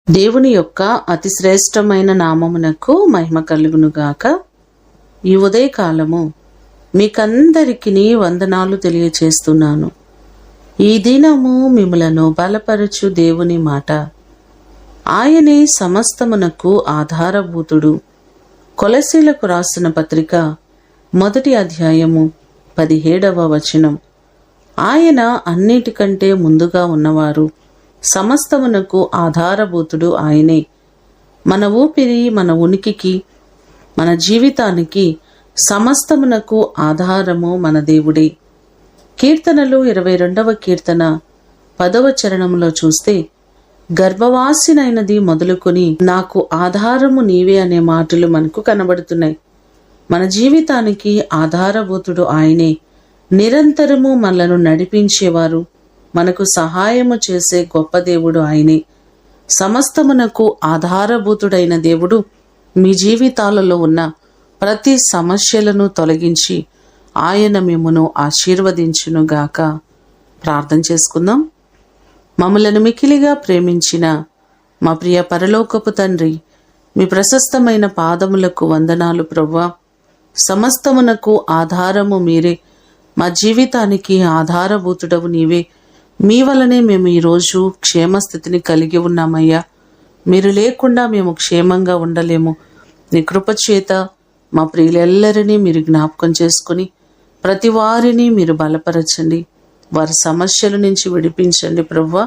దేవుని యొక్క అతి శ్రేష్టమైన నామమునకు మహిమ కలుగునుగాక. ఈ ఉదయకాలము మీకందరికీ వందనాలు తెలియచేస్తున్నాను. ఈ దినము మిమ్ములను బలపరచు దేవుని మాట. ఆయనే సమస్తమునకు ఆధారభూతుడు. కొలసీలకు రాసిన పత్రిక 1వ అధ్యాయము 17వ వచనం. ఆయన అన్నిటికంటే ముందుగా ఉన్నవారు. సమస్తమునకు ఆధారభూతుడు ఆయనే. మన ఊపిరి, మన ఉనికికి, మన జీవితానికి సమస్తమునకు ఆధారము మన దేవుడే. కీర్తనలు 22వ కీర్తన 10వ చరణంలో చూస్తే, గర్భవాసినైనది మొదలుకొని నాకు ఆధారము నీవే అనే మాటలు మనకు కనబడుతున్నాయి. మన జీవితానికి ఆధారభూతుడు ఆయనే. నిరంతరము మనలను నడిపించేవారు, మనకు సహాయము చేసే గొప్ప దేవుడు ఆయనే. సమస్తమునకు ఆధారభూతుడైన దేవుడు మీ జీవితాలలో ఉన్న ప్రతి సమస్యలను తొలగించి ఆయన మిమ్మును ఆశీర్వదించునుగాక. ప్రార్థన చేసుకుందాం. మమ్మలను మికిలిగా ప్రేమించిన మా ప్రియ పరలోకపు తండ్రి, మీ ప్రశస్తమైన పాదములకు వందనాలు ప్రభువా. సమస్తమునకు ఆధారము మీరే. మా జీవితానికి ఆధారభూతుడవు నీవే. మీ వలనే మేము ఈరోజు క్షేమస్థితిని కలిగి ఉన్నామయ్యా. మీరు లేకుండా మేము క్షేమంగా ఉండలేము. నీ కృపచేత మా ప్రియులెల్లరినీ మీరు జ్ఞాపకం చేసుకుని ప్రతి వారిని మీరు బలపరచండి, వారి సమస్యల నుంచి విడిపించండి ప్రభువా.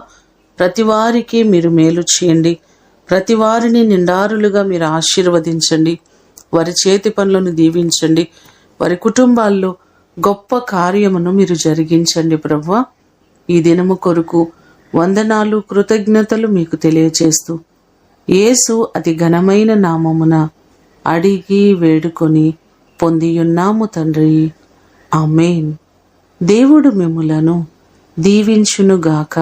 ప్రతి వారికి మీరు మేలు చేయండి. ప్రతి వారిని నిండారులుగా మీరు ఆశీర్వదించండి. వారి చేతి పనులను దీవించండి. వారి కుటుంబాల్లో గొప్ప కార్యమును మీరు జరిగించండి ప్రభువా. ఈ దినము కొరకు వందనాలు, కృతజ్ఞతలు మీకు తెలియచేస్తూ యేసు అతి ఘనమైన నామమున అడిగి వేడుకొని పొందియున్నాము తండ్రి. ఆమేన్. దేవుడు మిమ్ములను దీవించునుగాక.